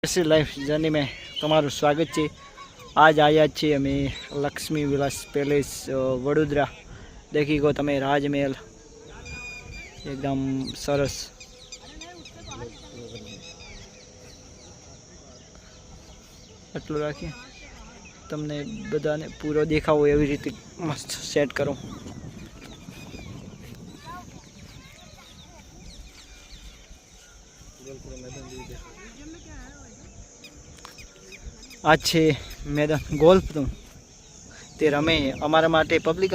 ऐसी life journey में તમારું સ્વાગત છે। આજ આવ્યા છીએ અમે લક્ષ્મી વિલાસ પેલેસ વડોદરા। દેખી ગો તમે રાજમહેલ એકદમ સરસ। આટલું રાખીએ તમને બધાને પૂરો દેખાવો એવી રીતે મસ્ત સેટ કરો। आज है मैदान गोल्फ ते रमे अमरा माटे पब्लिक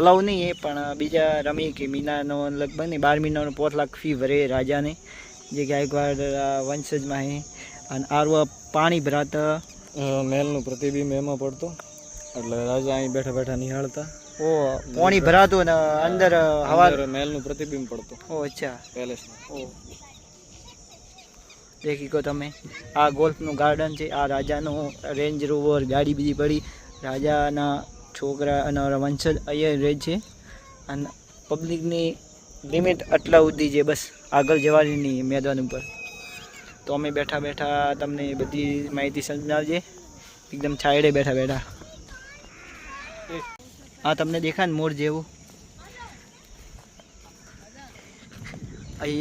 अलाउ नहीं है पण बीजा रमी कि मीना लगभग नहीं 12 महीना 5 लाख फी भरे राजा ने जे गायकवाड़ वंशज में है। आरवा पानी भराता महल नु प्रतिबिंब एमां पड़तो એટલે રાજા અહીં બેઠા બેઠા નિહાળતા। ओ पानी भरातो ने अंदर हवा महल नु प्रतिबिंब पड़तो। ओ अच्छा पैलेस ओ देखी को तमे आ गोल्फ नु गार्डन छे। आ राजा नु रेंज रोवर गाड़ी बीजी पड़ी राजा ना छोकरा अने वंशज अहीं रहे छे अने पब्लिक नी लिमिट आटला उदी छे बस आगळ जवानी नहीं मैदान पर। तो अमे बैठा बैठा तमने बधी माहिती समजावजे एकदम छायड़े बैठा बैठा। आ तमने देखा मोर जेवुं अहीं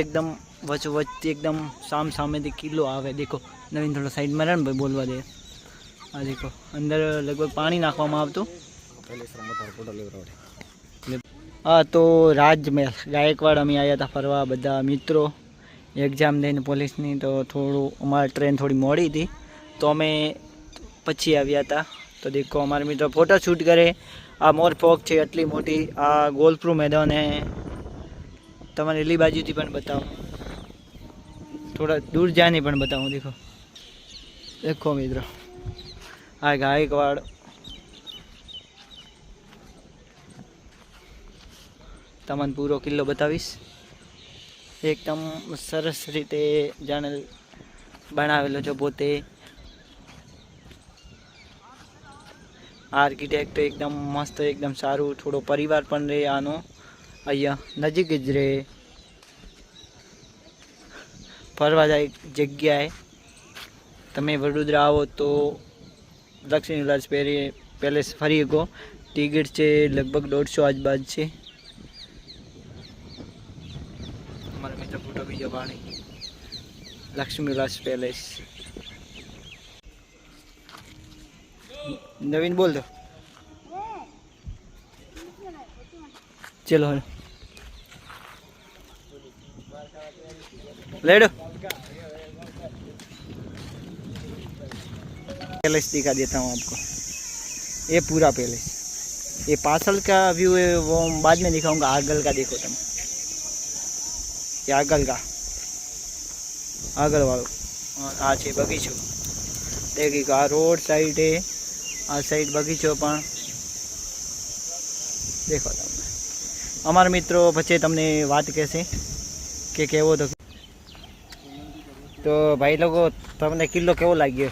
एकदम वच एकदम साम सामे किलो आवे। देखो नवीन थोड़ा साइड में रन भाई बोलवा दे। आ देखो अंदर लगभग पानी नाखवामां आवतुं। हाँ तो राजमहल गायकवाड़ अमी आया था फरवा बधा मित्रों एग्जाम देने पुलिसनी। तो थोड़ू अमारी ट्रेन थोड़ी मोड़ी थी तो अमे पछी आव्या था। तो देखो अमारा मित्रों फोटो शूट करे। आ मोर फोक है आटली मोटी। आ गोल्फ मैदान है तमने एली बाजुथी पण बताऊं थोड़ा दूर जाने पण बताऊं। देखो देखो मित्रों आ गायकवाड़ तमने पूरो किल्लो बतावीश एकदम सरस रीते जाने बनावेलो छो पोते। आर्किटेक्ट एकदम मस्त एकदम सारू थोड़ो परिवार पण रहे आनो अहींया नजीक ज रहे फरवा जाए जग्या है। तमे वडोदरा आओ तो लक्ष्मी विलास पैलेस फरी गो। टिकट है लगभग 150 आजबाज है। हमारे मित्र फोटो भी जवानी लक्ष्मी विलास पैलेस। नवीन बोल दो चलो लेडो पैलेस दिखा देता हूँ आपको। ये पूरा पैलेस ये पार्सल का व्यू है वो बाद में दिखाऊंगा। आगल का देखो तुम ये आगल का आगल वालों आ छे बगीचो। देखी आ रोड साइड है आ साइड बगीचो पण देखो तमने अमर मित्रों पछी तमने बात कहशे कि केवो तो भाई लोगों तमने किलो केवो लाग्यो?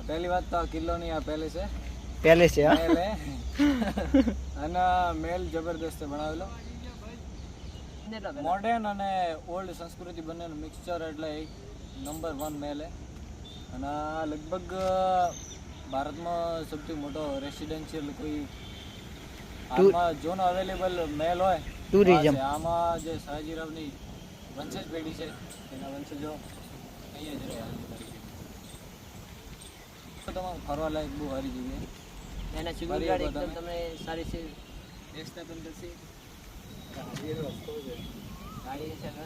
पहली बात तो किलो नहीं आ पैलेस है। पैलेस है महल है અને महल जबरदस्त बनावेलो मॉडर्न અને ઓલ્ડ સંસ્કૃતિ બંનેનો મિક્સચર એટલે એક નંબર 1 महल है। અને લગભગ ભારતમાં સૌથી મોટો રેસિડેન્શિયલ કોઈ આમાં જોન અવેલેબલ महल હોય ટુરિઝમ આમાં જે સયાજીરાવની વંશજ પેઢી છે એના વંશજો અહીંયા જ રહ્યા। તમારે ફરવા લાયક બહુ સારી જગ્યા એના સિક્યુરિટી એકદમ તમને સારી છે વ્યવસ્થા પણ કરશે ગાડી છે ને।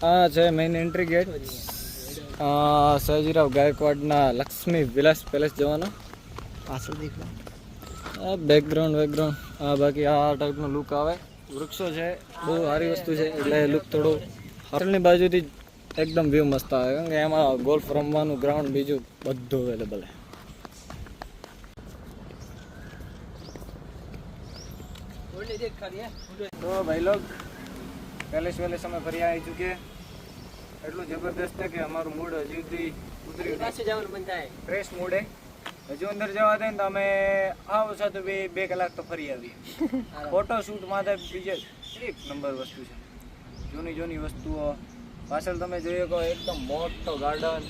આ છે મેઇન એન્ટ્રી ગેટ સયાજીરાવ ગાયકવાડના લક્ષ્મી વિલાસ પેલેસ જવાનો। પાછળ દેખો આ બેકગ્રાઉન્ડ આ બાકી આ ટાઈપનો લુક આવે। વૃક્ષો છે બહુ સારી વસ્તુ છે એટલે લુક થોડો હોટલની બાજુથી एकदम व्यू मस्त આવે કારણ કે એમાં ગોલ્ફ રમવાનું ગ્રાઉન્ડ બીજું બધું અવેલેબલ છે। तो भाई लोग पैलेस वेलेस અમે ફરી આવી ચૂકે। એટલું જબરદસ્ત છે કે અમારું મૂડ હજી સુધી ઉતરી પાછું જવાનું મન થાય ફ્રેશ મૂડ છે। હજુ અંદર જવા દે ને તો અમે આવો છો તો 2 કલાક તો ફરી આવીએ। ફોટો શૂટ માટે બીજે એક નંબર વસ્તુ છે। જૂની વસ્તુઓ પાછળ તમે જોઈએ તો એકદમ મોટો ગાર્ડન,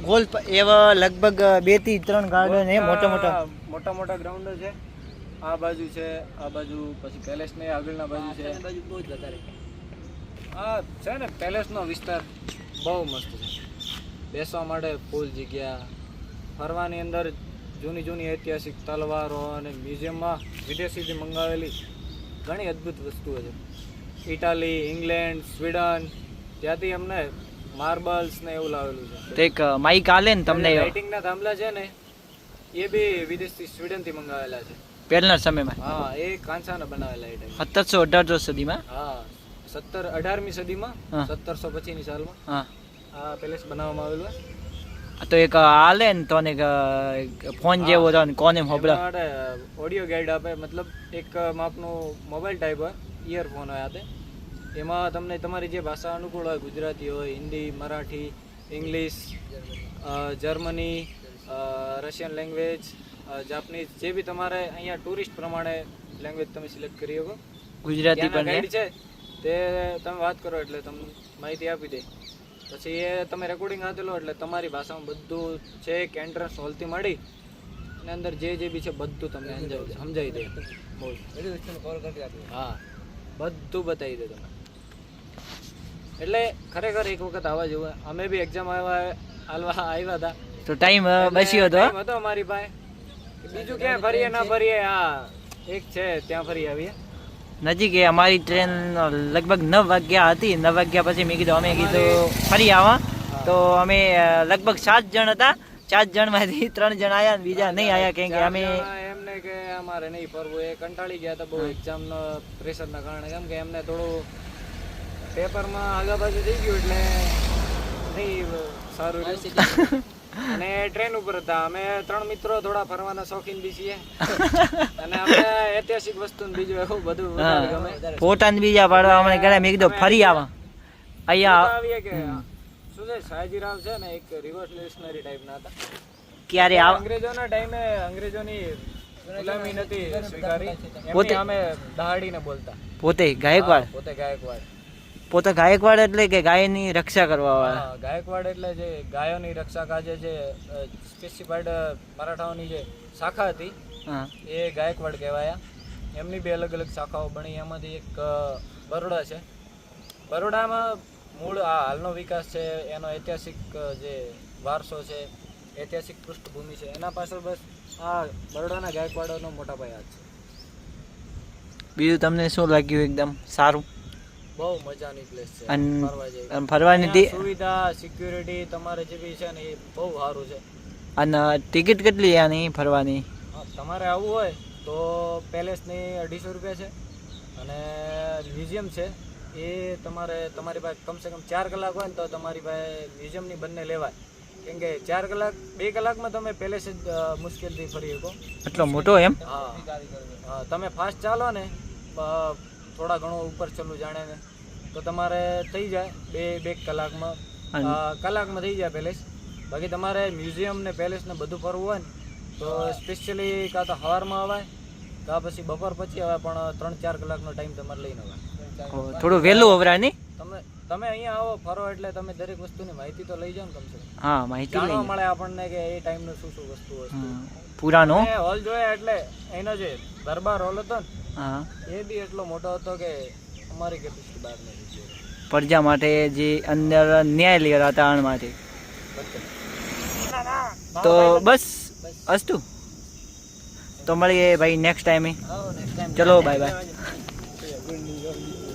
ગોલ એવા લગભગ 2 થી 3 ગાર્ડન હે મોટા મોટા ગ્રાઉન્ડ છે. આ બાજુ છે, આ બાજુ પછી પેલેસ ને આગળના બાજુ છે. બહુ જ વધારે આ છે ને પેલેસ નો વિસ્તાર બહુ મસ્ત છે. બેસવા માટે ફૂલ જગ્યા, ફરવાની અંદર જૂની ઐતિહાસિક તલવારો અને મ્યુઝિયમમાં વિદેશીથી મંગાવેલી ઘણી અદ્ભુત વસ્તુઓ છે. ઇટાલી, ઇંગ્લેન્ડ, સ્વીડન ત્યાંથી અમને માર્બલ્સ ને એવું લાવેલું છે. તો એક માઈક આલે ને તમને લાઇટિંગના થાંભલા છે ને એ બી વિદેશથી સ્વીડનથી મંગાવેલા છે પહેલાના સમયમાં. હા, એ કાંસાના બનાવેલા એ ટાઈમ 1700-1800 સુધીમાં. હા, 18મી સદીમાં, હા. 1700 પછીની સાલમાં હા, આ પેલેસ બનાવવામાં આવેલું છે. તો એક આલે ને તો ને ફોન જેવો હતો ને કોને હોબળા એના માટે ઓડિયો ગાઈડ આપે, મતલબ એક માપનું મોબાઈલ ટાઈપ હોય, ઇયરફોન હોય આતે. એમાં તમને તમારી જે ભાષા અનુકૂળ હોય, ગુજરાતી હોય, Hindi, Marathi, English, Germany, Russian language, Japanese, જે બી તમારે અહીંયા ટુરિસ્ટ પ્રમાણે લેંગ્વેજ તમે સિલેક્ટ કરી શકો. ગુજરાતી ત્યાંના પણ ગાઈડ છે તે તમે વાત કરો એટલે તમને માહિતી આપી દે. પછી એ તમે રેકોર્ડિંગ આપેલો એટલે તમારી ભાષામાં બધું છે, એક એન્ટ્રન્સ હોલથી મળી અને અંદર જે બી છે બધું તમને સમજાવી દે. હા, બધું બતાવી દે તમે. એટલે ખરેખર એક વખત આવવા જેવું. અમે બી એક્ઝામ આવ્યા હતા તો ટાઈમ બસ્યો હતો. Time હતો અમારી પાસે. બીજું ક્યાં ફરીએ ના ફરીએ, હા એક છે ત્યાં ફરી આવીએ. નજીક એ અમારી ટ્રેન લગભગ 9 વાગ્યા હતી. 9 વાગ્યા પછી મેં કીધું ફરી આવા. તો અમે લગભગ 7 જણ હતા. 7 જણમાંથી 3 જણ આયા ને બીજા નહીં આયા, કેમ કે અમે એમને કે અમારે નહીં ફરવું, એ કંટાળી ગયા હતા બહુ એક્ઝામનો પ્રેશરના કારણે. કેમ કે એમને થોડું પેપરમાં આગા બાજુ થઈ ગયું એટલે નહીં સારું રહ્યું. અને ટ્રેન ઉપર હતા અમે 3 મિત્રો, થોડા ફરવાના શોખીન બી છીએ અને અમને ઐતિહાસિક વસ્તુ ને બીજું એવું બધું વધારે ગમે. ફોટા ને બીજા પાડવા અમને ગયા. મેં કીધું ફરી આવા અહીંયા આવીએ કે શું છે, સયાજીરાવ છે ને એક રિવોલ્યુશનરી ટાઈપના હતા. ક્યારે અંગ્રેજોના ટાઈમે અંગ્રેજોની ગુલામી નથી સ્વીકારી, એમની અમે દહાડીને બોલતા. પોતે ગાયકવાડ. પોતે ગાયકવાડ એટલે કે ગાયની રક્ષા કરવા વાળા. હા, ગાયકવાડ એટલે જે ગાયોની રક્ષા કાજે જે સ્પેસિફાઈડ મરાઠાઓની જે શાખા હતી એ ગાયકવાડ કહેવાયા. એમની બે અલગ અલગ શાખાઓ બની. એમાંથી એક બરોડા છે. બરોડામાં મૂળ આ હાલનો વિકાસ છે, એનો ઐતિહાસિક જે વારસો છે, ઐતિહાસિક પૃષ્ઠભૂમિ છે, એના પાછળ બસ આ બરોડાના ગાયકવાડોનો મોટા પાયે હાથ છે. બીજું તમને શું લાગ્યું? એકદમ સારું, બહુ મજાની પ્લેસ છે, ફરવાની સુવિધા, સિક્યુરિટી તમારે જે બી છે ને એ બહુ સારું છે. અને ટિકિટ કેટલી આની ફરવાની? તમારે આવવું હોય તો પેલેસની 250 રૂપિયા છે અને મ્યુઝિયમ છે એ તમારી પાસે કમસે કમ 4 કલાક હોય ને તો તમારી પાસે મ્યુઝિયમની બંને લેવાય. કેમ કે 4 કલાક 2 કલાકમાં તમે પેલેસ જ મુશ્કેલથી ફરી શકો. એટલો મોટો એમ? હા, તમે ફાસ્ટ ચાલો ને થોડા ઘણો ઉપર ચલું જાણે ને તો તમારે થઈ જાય 2 કલાકમાં થઈ જાય પેલેસ. બાકી તમારે મ્યુઝિયમ ને પેલેસ ને બધું ફરવું હોય ને તો સ્પેશિયલી કાં તો સવારમાં અવાય કાં પછી બપોર પછી અવાય, પણ 3-4 કલાકનો ટાઈમ તમારે લઈને અવાય. થોડું વહેલું અવરાય નહીં? તમે અહીંયા આવો ફરો એટલે તમે દરેક વસ્તુની માહિતી તો લઈ જાઓ ને કમસે કમ. હા, માહિતી જાણવા મળે આપણને કે એ ટાઈમનું શું વસ્તુ પુરાનો હોલ જોયા. એટલે એનો જે દરબાર હોલ હતો ને હા, એ બી એટલો મોટો હતો કે અમારી કેપેસિટી બહાર નથી. પ્રજા માટે જે અંદર ન્યાય લેવા હતા આણમાંથી. તો બસ અસ્તુ, તો મળીએ ભાઈ નેક્સ્ટ ટાઈમે. ચલો બાય બાય.